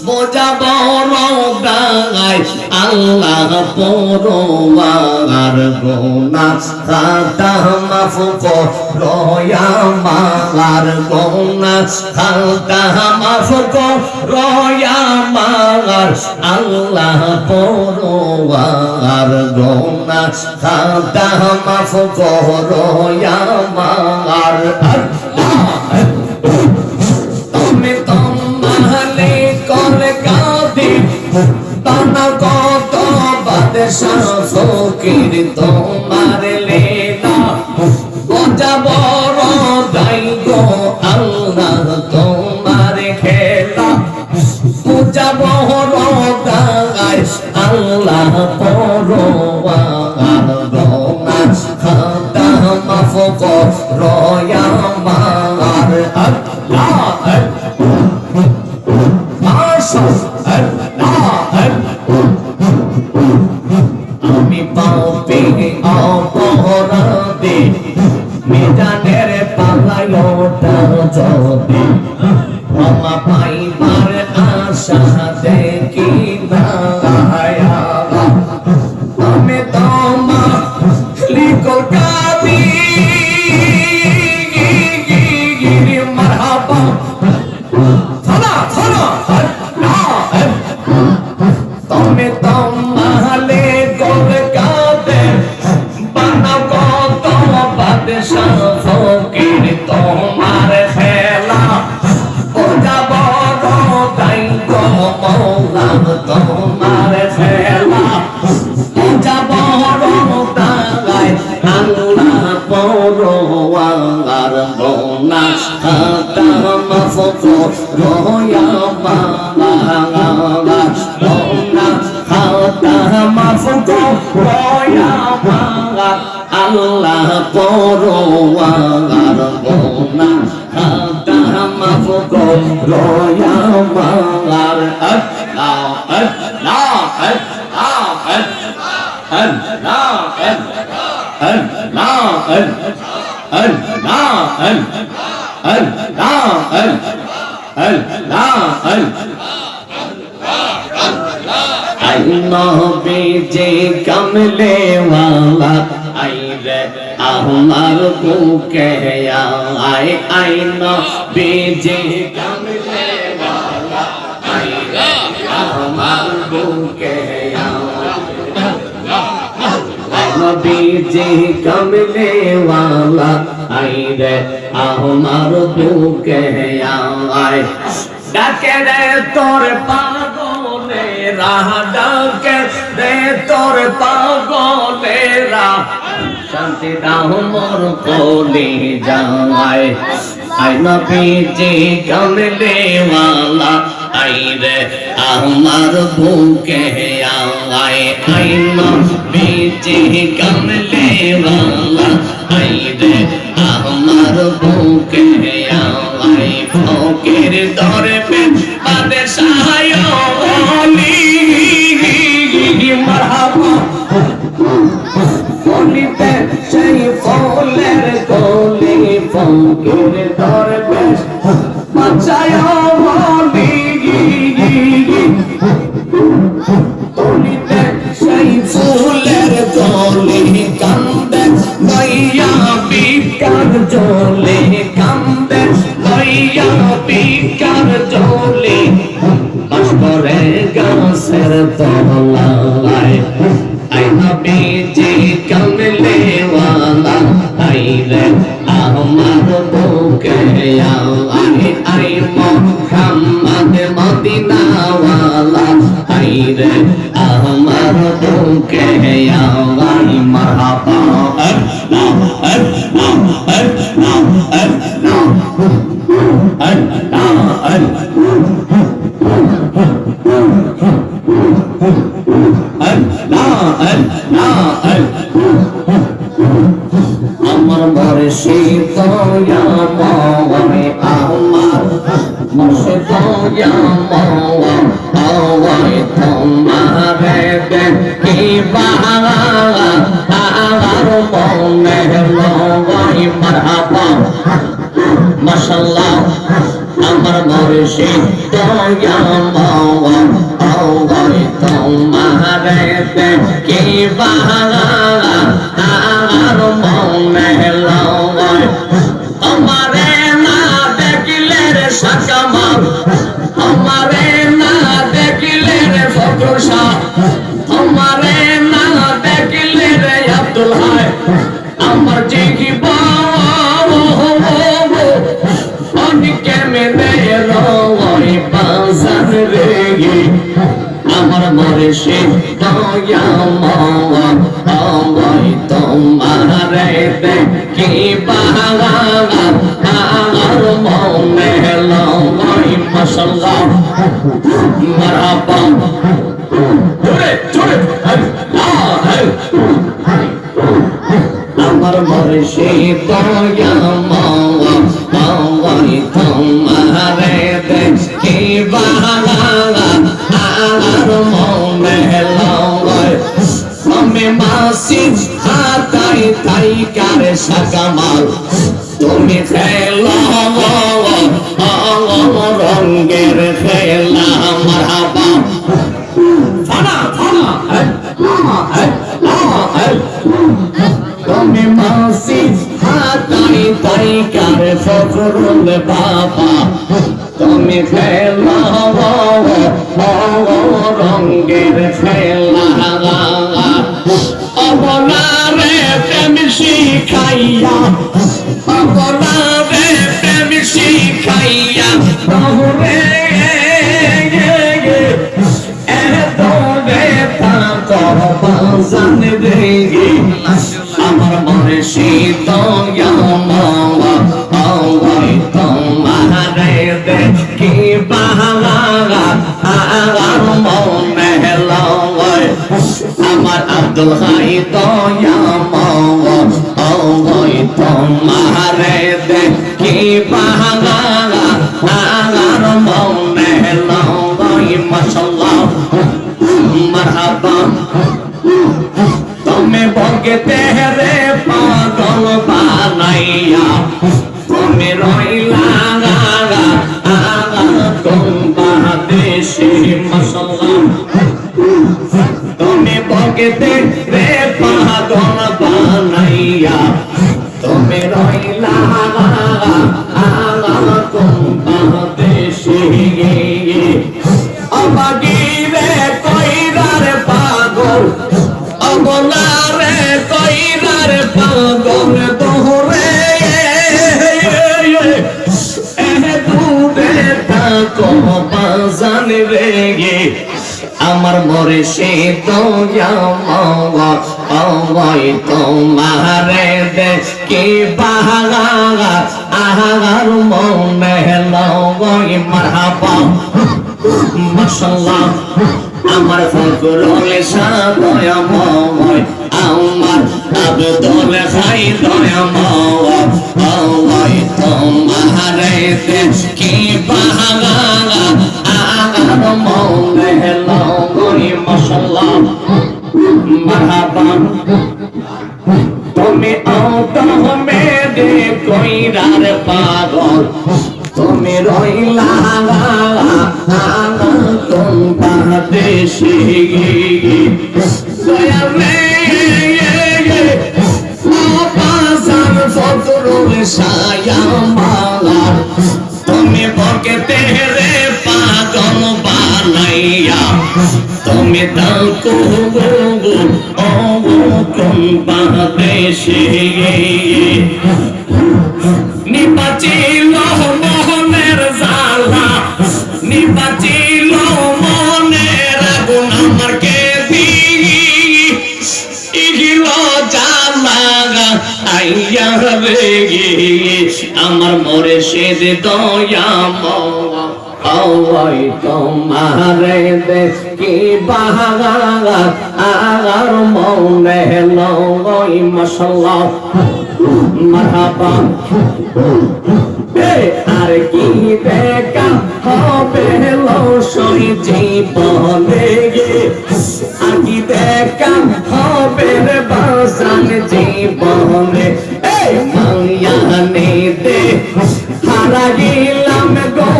বোঝাব রোগায় আল্লাহ পরোয়ার গোনা খাতা মাফ করো আমার গোনা খাতা মাফ করো আমার আল্লাহ পরোয়ার গোনা খাতা মাফ করো আমার তুমি তানা কত বাদশাহ ফকির তোমার লীলা বোঝাব রোগাই গো আল্লাহ তোমার খেলা বোঝাব রোগাই আল্লাহ পরোয়ার গোনা খাতা মাফ করো আমার আল্লাহ আমি পাপে অপরাধে মিজানের পালায় ওঠা যদি ক্ষমা পাইবার আশা দেখি না আমি তোমা লিখো কাবি মারহাবা তুমি তোমালে গোল কাঁদে বানাও কত বাদশাহ ফকির তোমার খেলা বোঝাব রোগাই গো মওলা তোমার খেলা বোঝাব রোগাই আল্লাহ পরোয়ার গোনা খাতা মাফ করো আমার মাফ করো আমার আল্লাহ পরোয়ার গোনা খাতা মাফ করো আমার আল্লাহ আল্লাহ আল্লাহ আল্লাহ আল্লাহ আল্লাহ আই নবীজি কামলে ওয়ালা আই রে আমার বুকে আয় আই নবীজি কামলে ওয়ালা আই রে আমার বুকে নবীজি কামলে ওয়ালা আই রে আমার বুকে আয় ডাকে রে তোর পাগলেরা ডাকে রে তোর পাগলেরা শান্তি দাও মোর কোলে যায় আই নবীজি কামলে ওয়ালা আই রে আমার বুকে আয় আই নবীজি কামলে ওয়ালা আই রে আমার বুকে আয় ফকির দরবে বাদশাহ ওলি মারহাবা ওলিতে সেই ফুলের কলি ফকির দরবে বাদশাহ ওলি ওলিতে সেই ফুলের কলি কান্দে নইয়া বিকার জলে কান্দে নইয়া বিকার জলে বাস করে গাছের তলায় আই নবীজি কামলে ওয়ালা আই রে আমার বুকে আয় আই মুহাম্মদ মদিনা ওয়ালা আই রে আমার বুকে আয় মারহাবা আল্লাহ আল্লাহ আল্লাহ আল্লাহ আল্লাহ আমার মুর্শিদ আমার মুর্শিদ আমার তোমারে দেখিবা আমার মনে লয় মারহাবা মাশাআল্লাহ আমার মুর্শিদ দয়াময় ওই তোমারে দেখি আমার মনে লয় আমারে না দেখিলে রে সাকামাল আমারে না দেখিলে রে ফজল শাহ আমারে না দেখিলে রে আব্দুল হাই আমার জিহিবা অনেকে মেলে রয় বাজার রে আমার মুর্শিদ দয়াময় ওই তোমারে দেখি আমার মনে লয় মাশাআল্লাহ মারহাবা জোরে জোরে আমার মুর্শিদ দয়াময় ওই তোমারে দেখি আমার মনে লয় আমি মাসিদ হাতাই তাই কারে সাকামাল তুমি খেলা রঙের খেলা মারহাবা ফানা ফানা তুমি মাসিদ হাতাই তাই কারে ফজরুল বাবা তুমি খেলা রঙের খেলা অবলারে প্রেম শিখাইয়া অবলারে প্রেম শিখাইয়া তোরে বাজান রে আমার মুর্শিদ দয়াময় ওই তোমারে দেখি আমার মনে লয় আমার আব্দুল হাই দয়াময় ওই তোমারে দেখি আমার মনে লয় মাশাআল্লাহ মারহাবা তুমি ভগতে রে পাগল বানাইয়া তুমি রইলা দেশে মাশাআল্লাহ তুমি ভগতে রে পাগল বানাইয়া তুমি রইলা দেশে অবাগিরে কইরার পাগল অবলারে কইরার পাগল তোরে দূরে থাকো বাজান রে আমার মুর্শিদ দয়াময় ওই তোমারে দেখি আমার মনে লয় মারহাবা মাশাআল্লাহ আমার ফজলুল শাহ দয়াময় আমার আব্দুল হাই দয়াময় ওই তোমারে দেখি আমার মনে লয় মাশাআল্লাহ মারহাবা তুমি আওতামে দে কইরার পাগল তুমি রইলা দেশে বাজার ফজরুল শায়ামালার তুমি ভগতে রে পাগল বানাইয়া তুমি তাকো কোন বাদেশে নিপাচিল মোহনের জালা নিপাচিল মনের আগুন আমার কে দিল জালা আইয়া রে আমার মুর্শিদ দয়াময় ওই তোমারে দেখি আমার মনে লয় মাশাআল্লাহ মারহাবা আর কি দেখা হবে লসই জীবনে আর কি দেখা হবে বাসান জীবনে মাইয়া নিতে হারা গেলাম গো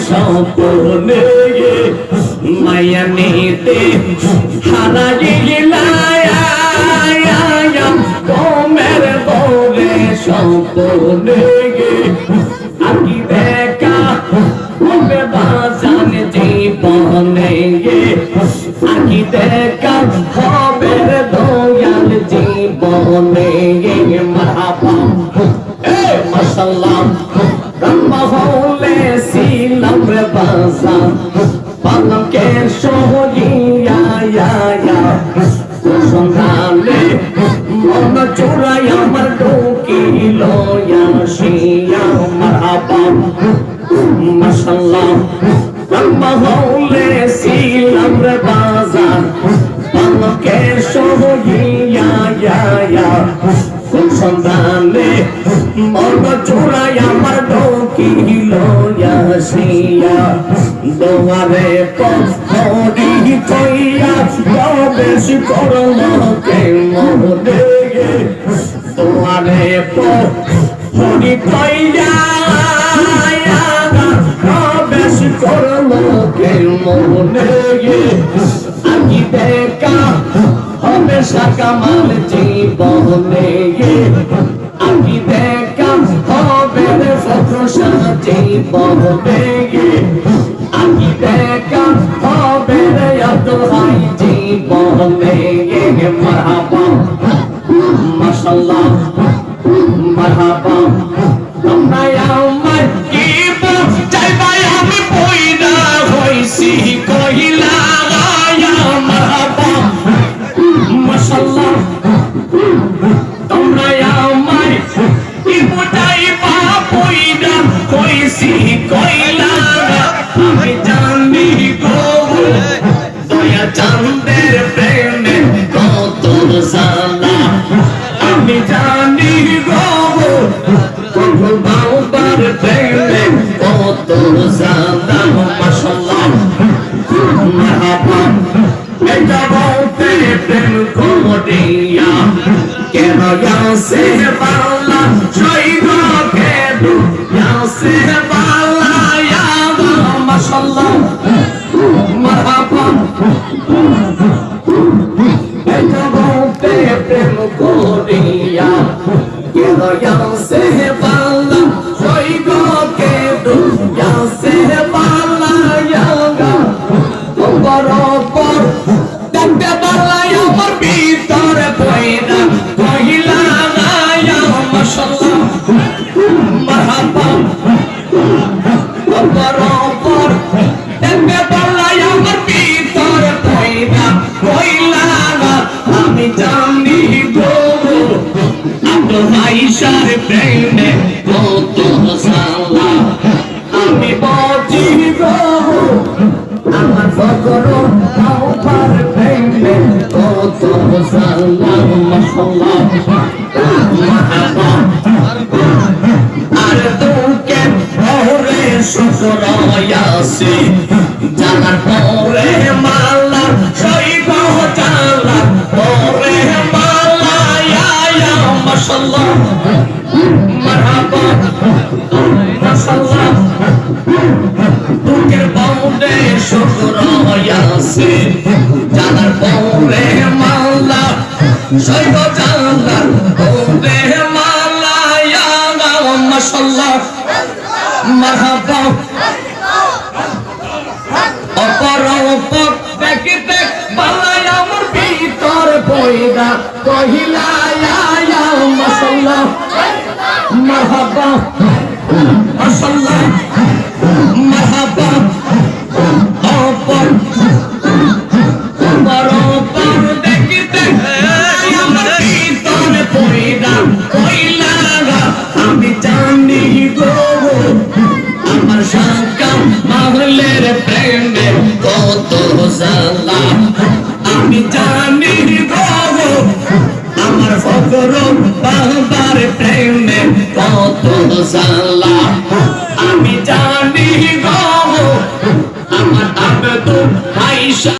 স্বপ্নে মায়া নিতে হারাইলাম তোমের বলে স্বপ্নে আকি দেখা হবে বাজান জীবনে আকি দেখা হবে দয়াল জীবনে মারহাবা মাশাআল্লাহ ব্রহ্মা হলে ছিলাম রে বাজান পালকের সহিয়া সন্ধানে মন চোরাই আমার ঢুকিল আসিয়া মারহাবা মাশাআল্লাহ ব্রহ্মা হলে ছিলাম রে বাজান পালকের সহিয়া সন্ধানে মন চোরাই আমার ঢুকিল আসিয়া দোয়ারে পথরি কইয়া প্রবেশ করল কে মনে দোয়ারে পথরি কইয়া প্রবেশ করল কে মনে আকি দেখা হবে সাকামাল জীবনে আকি দেখা হবে ফকরসা জীবনে আকি দেখা হবে আব্দুল হাই জীবনে মারহাবা মাশাআল্লাহ মারহাবা তোমরা আমায় কি চাইবাই আমি পয়দা হইছি কইলা মারহাবা মাশাআল্লাহ তোমরা আমায় কি চাইবা পয়দা হইছি কইলা আমি জানি গো দয়া চাঁদের প্রেমে কত জানা আমি জানি গো বাবার প্রেমে কত জানা মাশাআল্লাহ মারহাবা এটা বলতে প্রেম করিয়া কেন ইয়াসে বালা শহীদ কেন ইয়াসে বালা ইয়া মাশাআল্লাহ মারহাবা এটা বলতে প্রেম করিয়া কেন ইয়াসে বালা শহীদ কেন ইয়াসে বালা ইয়া বরাবর দেখতে পারলাই আমার ভিতরে পয়দা কহিলা ইয়া মাশাআল্লাহ মারহাবা বরাবর দেখতে পারলাই আমার ভিতরে পয়দা কহিলা আমি জানি গো আব্দুল আয়েশার প্রেমে কত জালা আমি বুঝি গো আমার ফকর আমার প্রেমে কত জালা মাশাআল্লাহ মারহাবা আর তোকে ওরে শুকর ইয়াসি জানার পরে মালা শহীদ জালা পরে মালা ইয়া মাশাআল্লাহ মারহাবা মাশাআল্লাহ তোকে বাউন্ডে শুকর ইয়াসি জানার পরে মালা শহীদ জালা পরে মালা ইয়া মাশাআল্লাহ মারহাবা অপর দেখতে বালাই আমার ভিতর পয়দা কহিলা ইয়া মাশাআল্লাহ মারহাবা মাশাআল্লাহ মারহাবা অপর দেখতে আমার ভিতর পয়দা কহিলা আমি জানি গো আমার শাকা মাহলের প্রেমে কত জালা আমি জানি গো আমার ফকর বাবার প্রেমে কত জালা